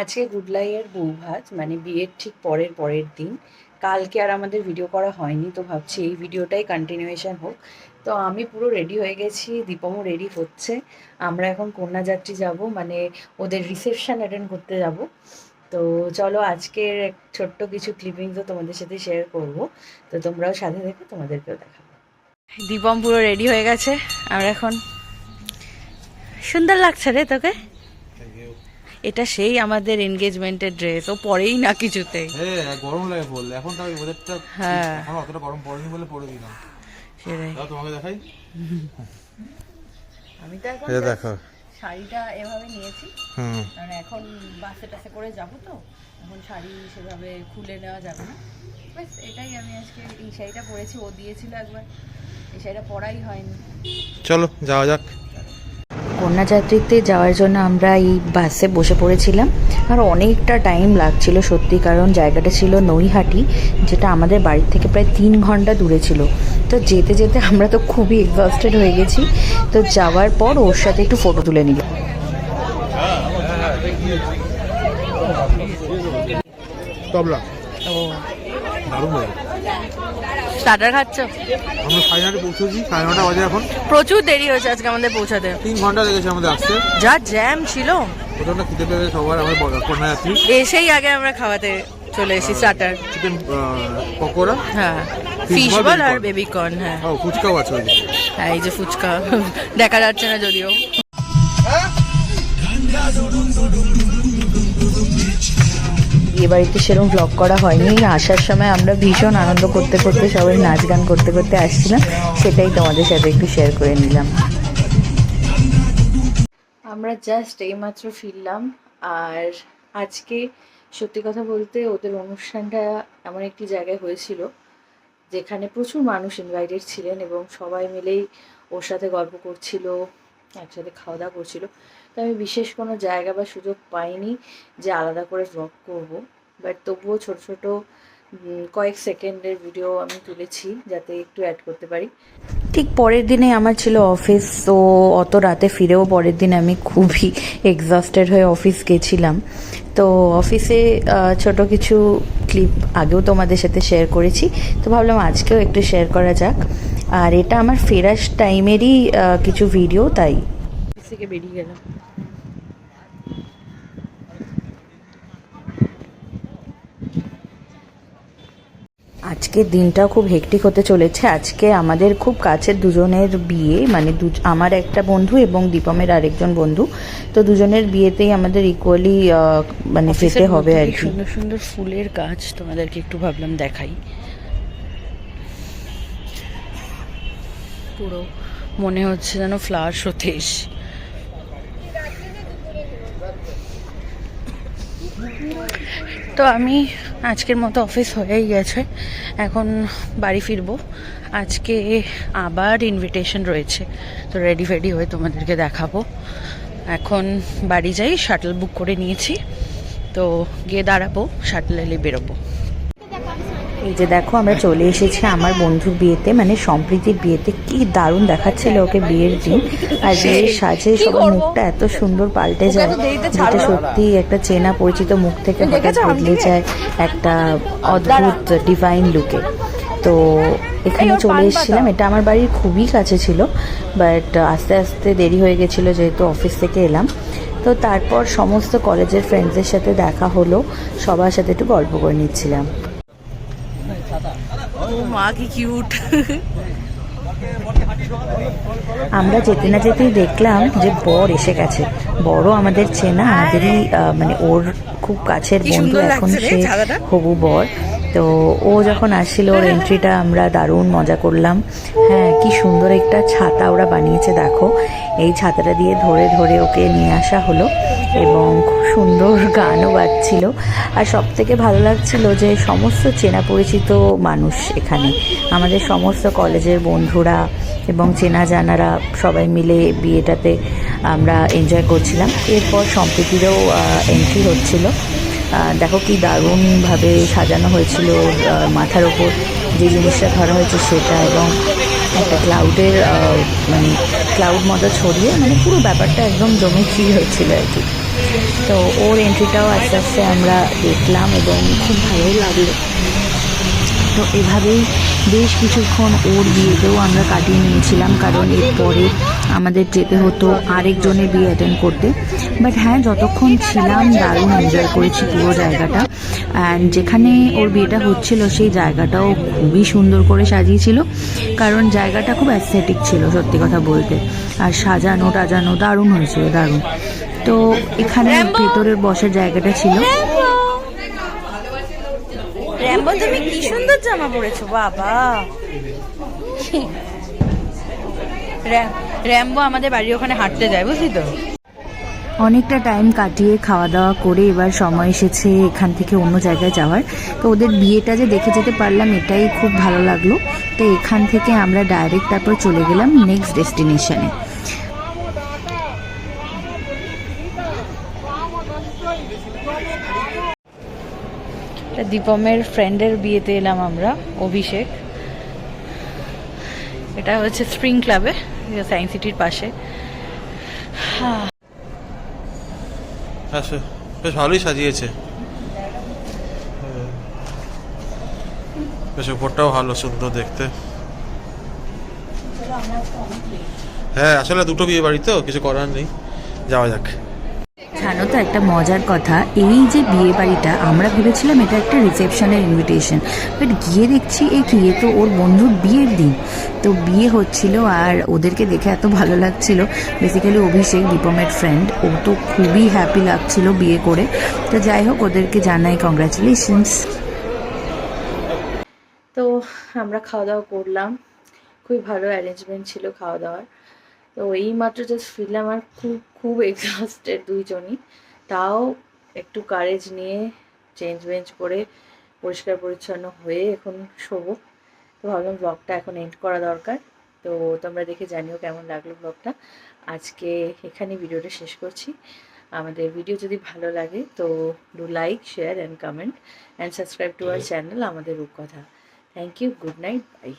আজকে গুডলাইয়ের বৌভাত মানে বিয়ের ঠিক পরের দিন। কালকে আর আমাদের ভিডিও করা হয়নি, তো ভাবছি এই ভিডিওটাই কন্টিনিউয়েশন হোক। তো আমি পুরো রেডি হয়ে গেছি, দীপমও রেডি হচ্ছে। আমরা এখন কন্যাযাত্রী যাব, মানে ওদের রিসেপশন অ্যাটেন্ড করতে যাব। তো চলো আজকের এক ছোট্ট কিছু ক্লিপিংসও তোমাদের সাথে শেয়ার করব। তো তোমরাও সাথে দেখো, তোমাদেরকেও দেখাবো। দীপম পুরো রেডি হয়ে গেছে। আমরা এখন সুন্দর লাগছে রে তোকে। এটা সেই আমাদের এনগেজমেন্টের ড্রেস, ও পরেই না কিছুতে। হ্যাঁ গরম লাগে বল, এখন তাও ওয়েদারটা হ্যাঁ এখন অতটা গরম পড়েনি বলে পরে দিলাম। সেটাই দাও তোমাকে দেখাই। আমি তো এখন দেখো শাড়িটা এভাবে নিয়েছি, কারণ এখন বাসে টাসে করে যাব, তো এখন শাড়ি সেভাবে খুলে নেওয়া যাবে না। ব্যাস এটাই, আমি আজকে এই শাড়িটা পরেছি, ও দিয়েছিল একবার, এই শাড়িটা পরাই হয়নি। চলো যাওয়া যাক। কন্যাযাত্রীতে যাওয়ার জন্য আমরা এই বাসে বসে পড়েছিলাম, আর অনেকটা টাইম লাগছিল সত্যি, কারণ জায়গাটা ছিল নৈহাটি, যেটা আমাদের বাড়ির থেকে প্রায় 3 ঘন্টা দূরে ছিল। তো যেতে যেতে আমরা তো খুবই এক্সস্টেড হয়ে গেছি। তো যাওয়ার পর ওর সাথে একটু ফটো তুলে নিলাম। তবলা ও দারুণ লাগে। স্টার্টার খাচ্ছ? আমরা 9:30 পৌঁছেছি, 9:30 বাজে এখন। প্রচুর দেরি হয়েছে আজকে আমাদের পৌঁছাতে, 3 ঘন্টা লেগেছে আমাদের আসতে। যা জ্যাম ছিল। প্রথমটা খেতে পেয়ে সবার আমার কন্যাযাত্রী এসেই আগে আমরা খাওয়াতে চলে এসেছি স্টার্টার। চিকেন পকোড়া, হ্যাঁ ফিশ বল আর বেবি কর্ন। হ্যাঁ ও ফুচকাও আছে ওই দিকে। হ্যাঁ এই যে ফুচকা দেখা যাচ্ছে না যদিও। বিয়ে বাড়িতে সেরকম ব্লগ করা হয়নি। আসার সময় আমরা ভীষণ আনন্দ করতে করতে সবাই নাচ গান করতে করতে আসছিলাম, সেটাই তোমাদের সাথে একটু শেয়ার করে নিলাম। আমরা জাস্ট এইমাত্র ফিরলাম। আর আজকে সত্যি কথা বলতে ওদের অনুষ্ঠানটা এমন একটি জায়গায় হয়েছিল যেখানে প্রচুর মানুষ ইনভাইটেড ছিলেন, এবং সবাই মিলেই ওর সাথে গল্প করছিল, একসাথে খাওয়া দাওয়া করছিল। তো আমি বিশেষ কোনো জায়গা বা সুযোগ পাইনি যে আলাদা করে ব্লগ করব, বাট তবুও ছোট ছোট কয়েক সেকেন্ডের ভিডিও আমি তুলেছি যাতে একটু অ্যাড করতে পারি। ঠিক পরের দিনে আমার ছিল অফিস, তো অত রাতে ফিরেও পরের দিন আমি খুবই এক্সস্টেড হয়ে অফিস গেছিলাম। তো অফিসে ছোট কিছু ক্লিপ আগেও তোমাদের সাথে শেয়ার করেছি, তো ভাবলাম আজকেও একটু শেয়ার করা যাক। আর এটা আমার ফেরার টাইমেরই কিছু ভিডিও, তাই অফিস থেকে বেরিয়ে গেলাম। আজকের দিনটাও খুব হেক্টিক হতে চলেছে। আজকে আমাদের খুব কাছের দুজনের বিয়ে, মানে আমার একটা বন্ধু এবং দীপমের আরেকজন বন্ধু, তো দুজনের বিয়েতেই আমাদের ইকুয়ালি মানে যেতে হবে আর কি। সুন্দর সুন্দর ফুলের গাছ তোমাদেরকে একটু ভাবলাম দেখাই। পুরো মনে হচ্ছে যেন ফ্লাওয়ার শোতে এসে। তো আমি আজকের মতো অফিস হয়েই গেছে, এখন বাড়ি ফিরবো। আজকে আবার ইনভিটেশন রয়েছে, তো রেডি ফেডি হয়ে তোমাদেরকে দেখাবো। এখন বাড়ি যাই, শাটল বুক করে নিয়েছি, তো গিয়ে দাঁড়াবো, শাটল এলে বেরোবো। এই যে দেখো আমরা চলে এসেছি আমার বন্ধুর বিয়েতে, মানে সম্প্রীতির বিয়েতে। কি দারুণ দেখাচ্ছিল ওকে বিয়ের দিন, আর বিয়ের সাজে সবার মুখটা এত সুন্দর পাল্টে যায়, যেটা সত্যি একটা চেনা পরিচিত মুখ থেকে হঠাৎ বদলে যায় একটা অদ্ভুত ডিভাইন লুকে। তো এখানে চলে এসেছিলাম, এটা আমার বাড়ির খুবই কাছে ছিল, বাট আস্তে আস্তে দেরি হয়ে গেছিলো যেহেতু অফিস থেকে এলাম। তো তারপর সমস্ত কলেজের ফ্রেন্ডসদের সাথে দেখা হলো, সবার সাথে একটু গল্প করে নিচ্ছিলাম। ও মা কি কিউট। আমরা যেতে না যেতেই দেখলাম যে বর এসে গেছে। বড় আমাদের চেনা, আমাদেরই মানে ওর খুব কাছের বন্ধু, এখন সে হবু বর। তো ও যখন আসছিল, ওর এন্ট্রিটা আমরা দারুণ মজা করলাম। হ্যাঁ কি সুন্দর একটা ছাতা ওরা বানিয়েছে দেখো, এই ছাতাটা দিয়ে ধরে ধরে ওকে নিয়ে আসা হলো, এবং খুব সুন্দর গানও বাজছিল। আর সব থেকে ভালো লাগছিল যে সমস্ত চেনা পরিচিত মানুষ এখানে, আমাদের সমস্ত কলেজের বন্ধুরা এবং চেনা জানারা সবাই মিলে বিয়েটাতে আমরা এনজয় করছিলাম। এরপর সম্প্রীতিরও এন্ট্রি হচ্ছিল। দেখো কি দারুণভাবে সাজানো হয়েছিল, মাথার ওপর যে জিনিসটা ধরা হয়েছে সেটা, এবং একটা ক্লাউডের মানে ক্লাউড মতো ছড়িয়ে, মানে পুরো ব্যাপারটা একদম জমে খিল হয়েছিল আর কি। তো ওর এন্ট্রিটাও আস্তে আস্তে আমরা দেখলাম এবং খুব ভালো লাগলো। তো এভাবেই বেশ কিছুক্ষণ ওর বিয়েতেও আমরা কাটিয়ে নিয়েছিলাম, কারণ এরপরে আমাদের যেতে হতো আরেকজনের বিয়ে অ্যাটেন্ড করতে। বাট হ্যাঁ, যতক্ষণ ছিলাম দারুণ এনজয় করেছি পুরো জায়গাটা। অ্যান্ড যেখানে ওর বিয়েটা হচ্ছিল সেই জায়গাটাও খুবই সুন্দর করে সাজিয়েছিল, কারণ জায়গাটা খুব অ্যাস্থেটিক ছিল সত্যি কথা বলতে। আর সাজানো টাজানো দারুণ হয়েছিল, দারুণ। তো এখানে ভেতরের বসার জায়গাটা ছিল। র্যাম্বো, তুমি কি সুন্দর জামা পরেছো বাবা। র্যাম্বো আমাদের বাড়ির ওখানে হাঁটতে যায়, বুঝলি তো। অনেকটা টাইম কাটিয়ে খাওয়া দাওয়া করে এবার সময় এসেছে এখান থেকে অন্য জায়গায় যাওয়ার। তো ওদের বিয়েটা যে দেখে যেতে পারলাম এটাই খুব ভালো লাগলো। তো এখান থেকে আমরা ডাইরেক্ট তারপর চলে গেলাম নেক্সট ডেস্টিনেশনে। দীপমের ফ্রেন্ডের বিয়েতে এলাম আমরা, অভিষেক। এটা হচ্ছে স্প্রিং ক্লাবে, সায়েন্স সিটির পাশে। আচ্ছা, বেশ ভালোই সাজিয়েছে, বেশ উপরটাও ভালো, সুন্দর দেখতে। হ্যাঁ, আসলে দুটো বিয়ে বাড়ি তো, কিছু করার নেই, যাওয়া যাক। জানো তো একটা মজার কথা, এই যে বিয়ে বাড়িটা আমরা ভেবেছিলাম এটা একটা রিসেপশনের ইনভিটেশন, বাট গিয়ে দেখছি এ কি, এ তো ওর বন্ধুর বিয়ের দিন। তো বিয়ে হচ্ছিল আর ওদেরকে দেখে এত ভালো লাগছিল। বেসিক্যালি অভিষেক, দীপমের ফ্রেন্ড, ও তো খুবই হ্যাপি লাগছিল বিয়ে করে। তো যাই হোক, ওদেরকে জানাই কংগ্রাচুলেশনস। তো আমরা খাওয়া দাওয়া করলাম, খুবই ভালো অ্যারেঞ্জমেন্ট ছিল খাওয়া দাওয়ার। তো এই মাত্র জাস্ট ফিরলাম আর খুব খুব এক্সস্টেড দুইজনই। তাও একটু কারেজ নিয়ে চেঞ্জ বেঞ্জ করে পরিষ্কার পরিচ্ছন্ন হয়ে এখন শোবো। তো ভাবলাম ব্লগটা এখন এন্ড করা দরকার। তো তোমরা দেখে জানিও কেমন লাগলো ব্লগটা। আজকে এখানে ভিডিওটা শেষ করছি। আমাদের ভিডিও যদি ভালো লাগে তো do like, share and comment and subscribe to our channel আমাদের Rupkatha. Thank you, good night, by.